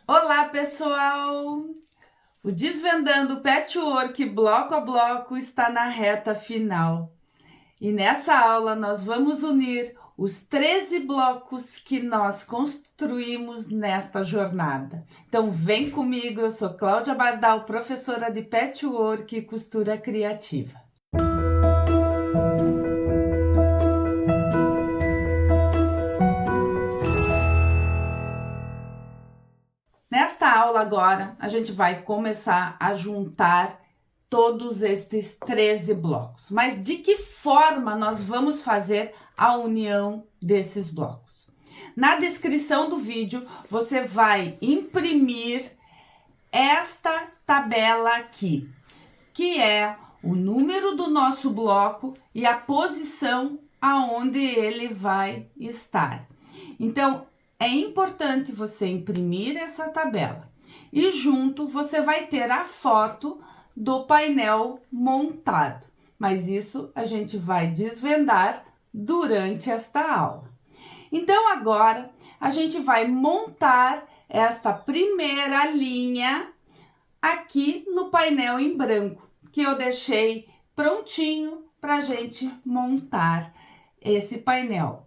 Olá, pessoal! O Desvendando Patchwork bloco a bloco está na reta final. E nessa aula nós vamos unir os 13 blocos que nós construímos nesta jornada. Então vem comigo, eu sou Cláudia Bardal, professora de Patchwork e Costura Criativa. Nesta aula agora, a gente vai começar a juntar todos estes 13 blocos. Mas de que forma nós vamos fazer a união desses blocos? Na descrição do vídeo, você vai imprimir esta tabela aqui, que é o número do nosso bloco e a posição aonde ele vai estar. Então, é importante você imprimir essa tabela e junto você vai ter a foto do painel montado, mas isso a gente vai desvendar durante esta aula. Então, agora a gente vai montar esta primeira linha aqui no painel em branco, que eu deixei prontinho para a gente montar esse painel,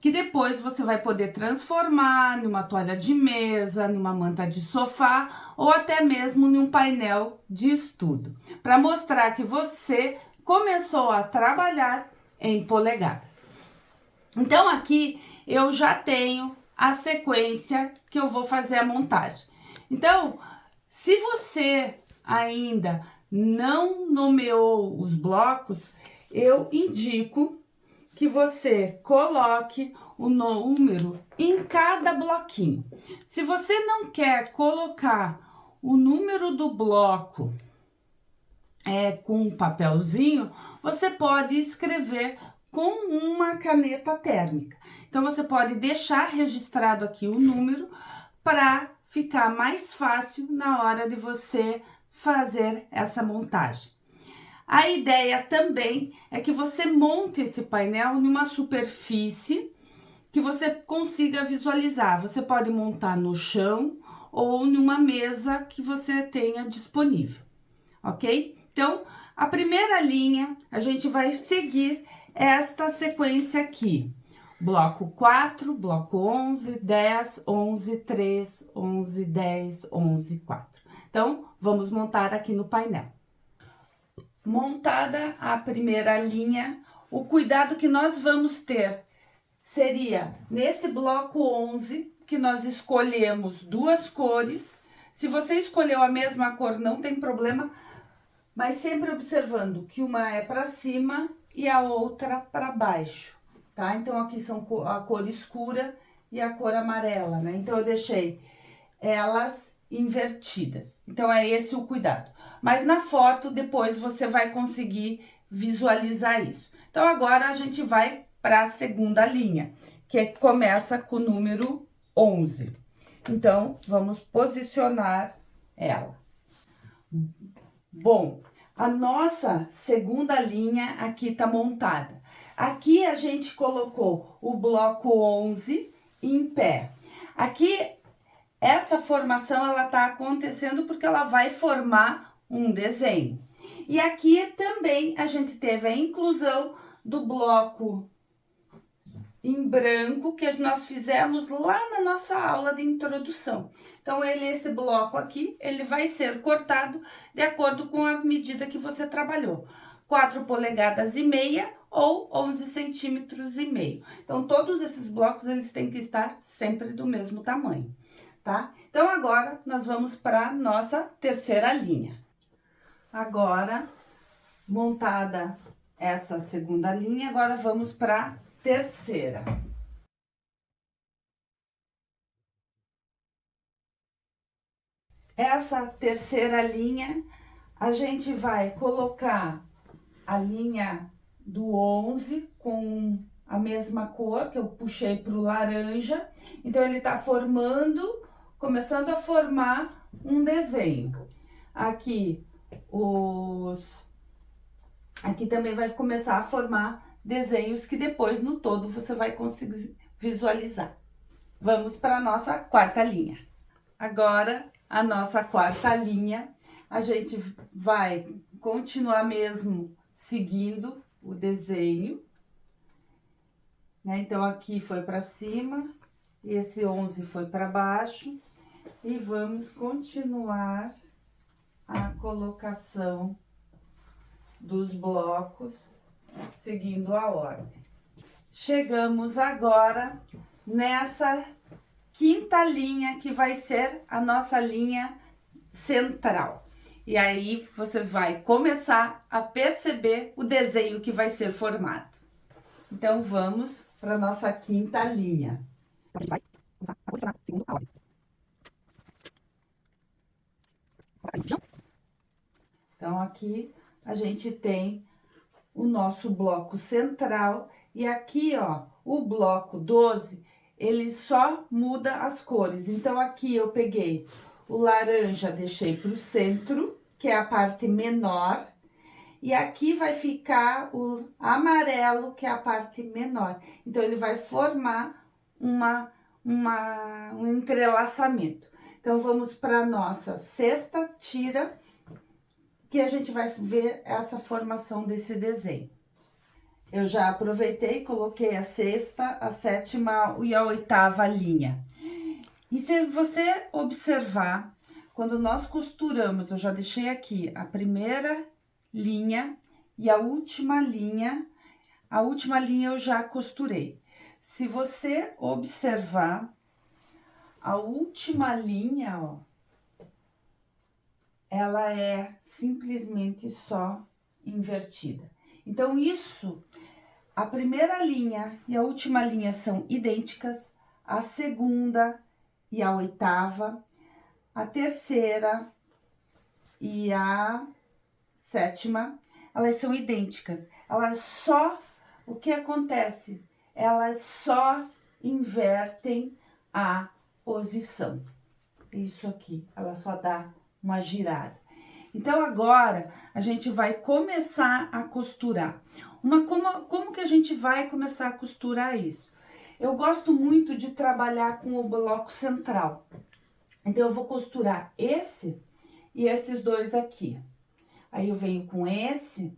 que depois você vai poder transformar numa toalha de mesa, numa manta de sofá ou até mesmo num painel de estudo, para mostrar que você começou a trabalhar em polegadas. Então aqui eu já tenho a sequência que eu vou fazer a montagem. Então, se você ainda não nomeou os blocos, eu indico que você coloque o número em cada bloquinho. Se você não quer colocar o número do bloco com um papelzinho, você pode escrever com uma caneta térmica. Então, você pode deixar registrado aqui o número para ficar mais fácil na hora de você fazer essa montagem. A ideia também é que você monte esse painel numa superfície que você consiga visualizar. Você pode montar no chão ou numa mesa que você tenha disponível, ok? Então, a primeira linha, a gente vai seguir esta sequência aqui. Bloco 4, bloco 11, 10, 11, 3, 11, 10, 11, 4. Então, vamos montar aqui no painel. Montada a primeira linha, o cuidado que nós vamos ter seria nesse bloco 11, que nós escolhemos duas cores. Se você escolheu a mesma cor, não tem problema, mas sempre observando que uma é para cima e a outra para baixo, tá? Então, aqui são a cor escura e a cor amarela, né? Então, eu deixei elas invertidas. Então, é esse o cuidado. Mas na foto, depois você vai conseguir visualizar isso. Então, agora a gente vai para a segunda linha, que começa com o número 11. Então, vamos posicionar ela. Bom, a nossa segunda linha aqui tá montada. Aqui a gente colocou o bloco 11 em pé. Aqui, essa formação, ela tá acontecendo porque ela vai formar um desenho. E aqui também a gente teve a inclusão do bloco em branco que nós fizemos lá na nossa aula de introdução. Então, esse bloco aqui, ele vai ser cortado de acordo com a medida que você trabalhou. 4 polegadas e meia ou 11 centímetros e meio. Então, todos esses blocos, eles têm que estar sempre do mesmo tamanho, tá? Então, agora, nós vamos para nossa terceira linha. Agora, montada essa segunda linha, agora vamos para terceira. Essa terceira linha, a gente vai colocar a linha do 11 com a mesma cor, que eu puxei para o laranja. Então, ele tá começando a formar um desenho. Aqui, aqui também vai começar a formar desenhos que depois, no todo, você vai conseguir visualizar. Vamos para a nossa quarta linha. Agora, a nossa quarta linha, a gente vai continuar mesmo seguindo o desenho, né? Então, aqui foi para cima, e esse 11 foi para baixo, e vamos continuar a colocação dos blocos, seguindo a ordem. Chegamos agora nessa quinta linha, que vai ser a nossa linha central. E aí, você vai começar a perceber o desenho que vai ser formado. Então, vamos para a nossa quinta linha. A gente vai começar a posicionar segundo a ordem. Então, aqui a gente tem o nosso bloco central. E aqui, ó, o bloco 12, ele só muda as cores. Então, aqui eu peguei o laranja, deixei para o centro, que é a parte menor. E aqui vai ficar o amarelo, que é a parte menor. Então, ele vai formar um entrelaçamento. Então, vamos para a nossa sexta tira, que a gente vai ver essa formação desse desenho. Eu já aproveitei e coloquei a sexta, a sétima e a oitava linha. E se você observar, quando nós costuramos, eu já deixei aqui a primeira linha e a última linha eu já costurei. Se você observar, a última linha, ó, ela é simplesmente só invertida. Então, a primeira linha e a última linha são idênticas, a segunda e a oitava, a terceira e a sétima, elas são idênticas. O que acontece? Elas só invertem a posição. Isso aqui, ela só dá uma girada. Então, agora, a gente vai começar a costurar. Como que a gente vai começar a costurar isso? Eu gosto muito de trabalhar com o bloco central. Então, eu vou costurar esse e esses dois aqui. Aí, eu venho com esse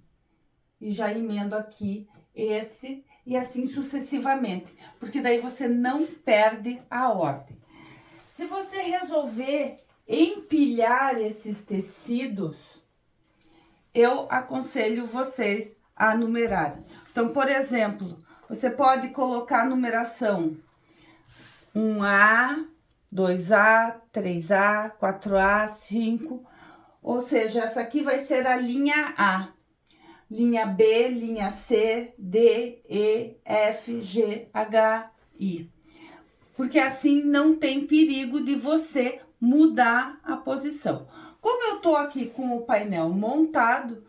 e já emendo aqui esse e assim sucessivamente. Porque daí você não perde a ordem. Se você resolver empilhar esses tecidos, eu aconselho vocês a numerarem. Então, por exemplo, você pode colocar a numeração 1A, 2A, 3A, 4A, 5, ou seja, essa aqui vai ser a linha A. Linha B, linha C, D, E, F, G, H, I. Porque assim não tem perigo de você mudar a posição. Como eu tô aqui com o painel montado,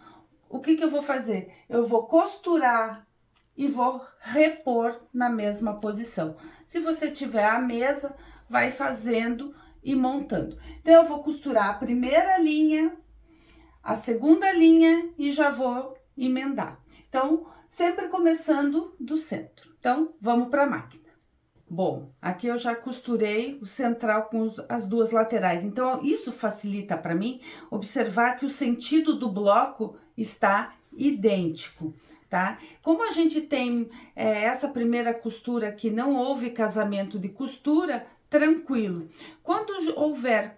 o que eu vou fazer? Eu vou costurar e vou repor na mesma posição. Se você tiver a mesa, vai fazendo e montando. Então, eu vou costurar a primeira linha, a segunda linha e já vou emendar. Então, sempre começando do centro. Então, vamos para a máquina. Bom, aqui eu já costurei o central com as duas laterais. Então, isso facilita para mim observar que o sentido do bloco está idêntico, tá? Como a gente tem essa primeira costura que não houve casamento de costura, tranquilo. Quando houver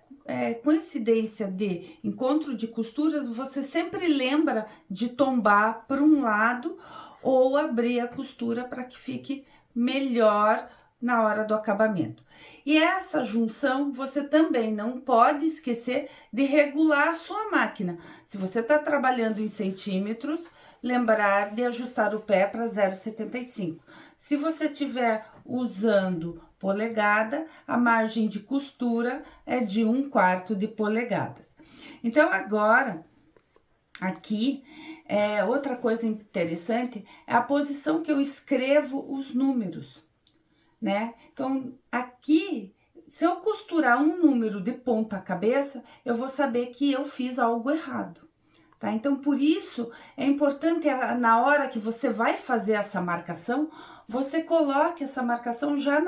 coincidência de encontro de costuras, você sempre lembra de tombar para um lado ou abrir a costura para que fique melhor na hora do acabamento. E essa junção, você também não pode esquecer de regular a sua máquina. Se você está trabalhando em centímetros, lembrar de ajustar o pé para 0,75. Se você estiver usando polegada, a margem de costura é de 1/4 de polegadas. Então, agora, aqui, outra coisa interessante é a posição que eu escrevo os números, né? Então, aqui, se eu costurar um número de ponta cabeça, eu vou saber que eu fiz algo errado, tá? Então, por isso, é importante, na hora que você vai fazer essa marcação, você coloque essa marcação já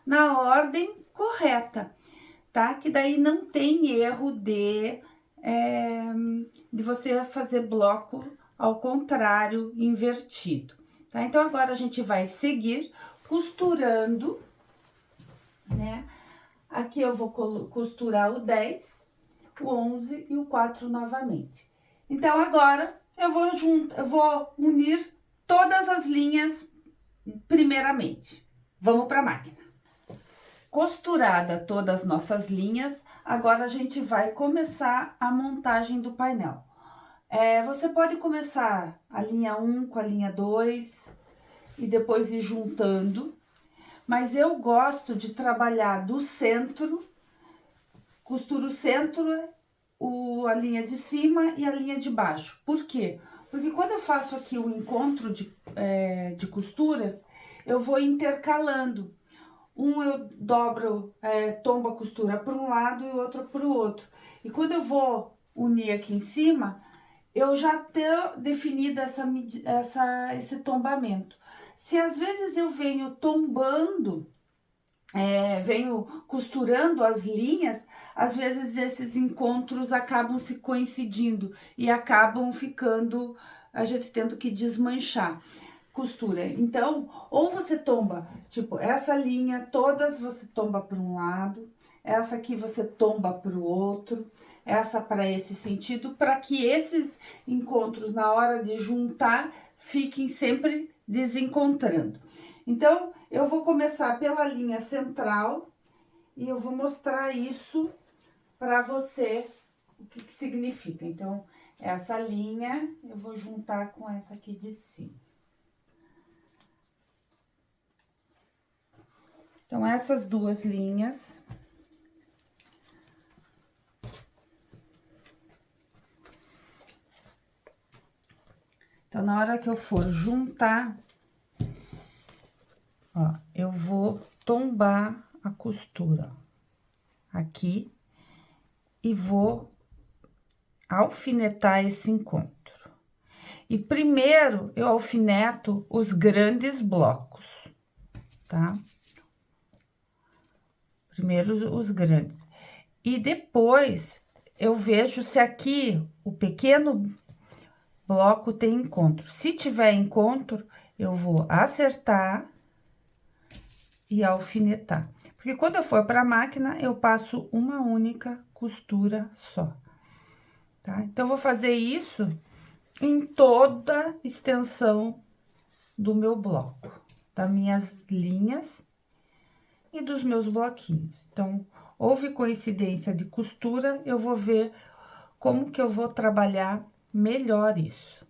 na ordem correta, tá? Que daí não tem erro de você fazer bloco ao contrário, invertido, tá? Então, agora a gente vai seguir costurando, né? Aqui eu vou costurar o 10, o 11 e o 4 novamente. Então, agora eu vou unir todas as linhas primeiramente. Vamos para a máquina. Costurada todas as nossas linhas, agora a gente vai começar a montagem do painel. Você pode começar a linha 1 com a linha 2 e depois ir juntando, mas eu gosto de trabalhar do centro, costuro o centro, a linha de cima e a linha de baixo. Por quê? Porque quando eu faço aqui o encontro de costuras, eu vou intercalando. Eu dobro, tombo a costura para um lado e o outro para o outro. E quando eu vou unir aqui em cima, eu já tenho definido esse tombamento. Se às vezes eu venho tombando, venho costurando as linhas, às vezes esses encontros acabam se coincidindo e acabam ficando, a gente tendo que desmanchar costura. Então, ou você tomba, tipo, essa linha, todas você tomba para um lado, essa aqui você tomba para o outro, essa para esse sentido, para que esses encontros, na hora de juntar, fiquem sempre desencontrando. Então, eu vou começar pela linha central e eu vou mostrar isso para você, o que significa. Então, essa linha eu vou juntar com essa aqui de cima. Então, essas duas linhas. Então, na hora que eu for juntar, ó, eu vou tombar a costura aqui e vou alfinetar esse encontro. E primeiro eu alfineto os grandes blocos, tá? Primeiro os grandes. E depois eu vejo se aqui o pequeno bloco tem encontro. Se tiver encontro, eu vou acertar e alfinetar. Porque quando eu for para a máquina, eu passo uma única costura só, tá? Então, eu vou fazer isso em toda a extensão do meu bloco, das minhas linhas e dos meus bloquinhos. Então, houve coincidência de costura, eu vou ver como que eu vou trabalhar melhor isso.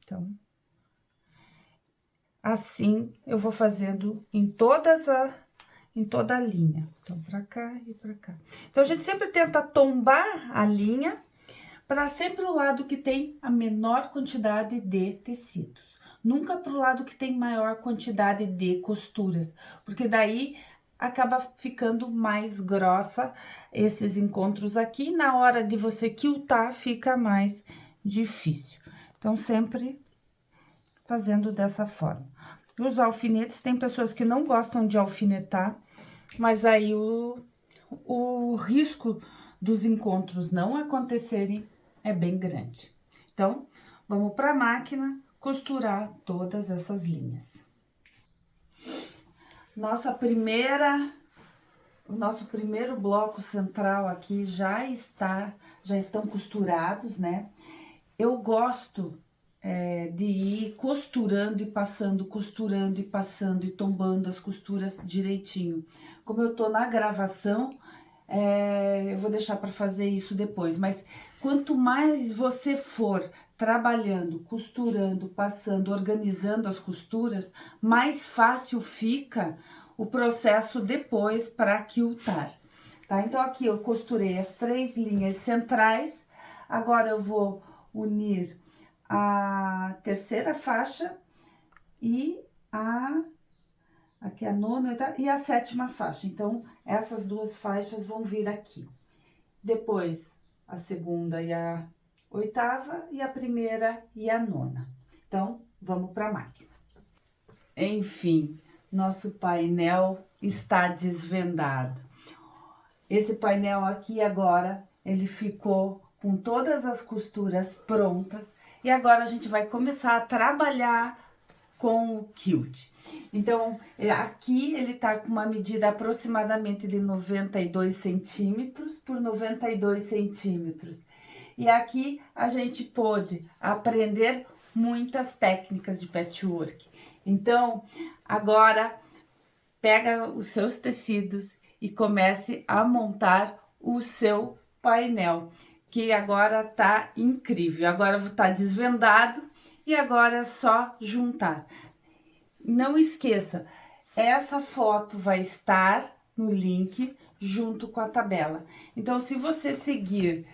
Então, assim eu vou fazendo em toda a linha. Então, pra cá e pra cá. Então, a gente sempre tenta tombar a linha para sempre o lado que tem a menor quantidade de tecidos. Nunca pro lado que tem maior quantidade de costuras, porque daí acaba ficando mais grossa esses encontros aqui, na hora de você quiltar fica mais difícil. Então, sempre fazendo dessa forma. Os alfinetes, tem pessoas que não gostam de alfinetar, mas aí o risco dos encontros não acontecerem é bem grande. Então, vamos para a máquina costurar todas essas linhas. O nosso primeiro bloco central aqui já estão costurados, né? Eu gosto de ir costurando e passando e tombando as costuras direitinho. Como eu tô na gravação, eu vou deixar para fazer isso depois, mas quanto mais você for trabalhando, costurando, passando, organizando as costuras, mais fácil fica o processo depois para quiltar, tá? Então, aqui eu costurei as 3 linhas centrais, agora eu vou unir a terceira faixa e aqui a nona e a 7ª faixa. Então, essas duas faixas vão vir aqui. Depois, a 2ª e a 8ª, e a 1ª e a 9ª. Então, vamos para a máquina. Enfim, nosso painel está desvendado. Esse painel aqui agora, ele ficou com todas as costuras prontas e agora a gente vai começar a trabalhar com o quilt. Então, aqui ele tá com uma medida aproximadamente de 92 centímetros por 92 centímetros. E aqui a gente pôde aprender muitas técnicas de patchwork. Então, agora pega os seus tecidos e comece a montar o seu painel, que agora tá incrível. Agora tá desvendado e agora é só juntar. Não esqueça, essa foto vai estar no link junto com a tabela. Então, se você seguir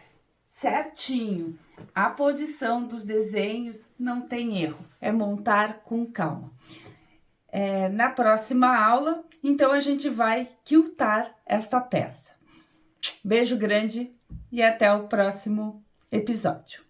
certinho a posição dos desenhos, não tem erro. É montar com calma. Na próxima aula, então, a gente vai quiltar esta peça. Beijo grande e até o próximo episódio.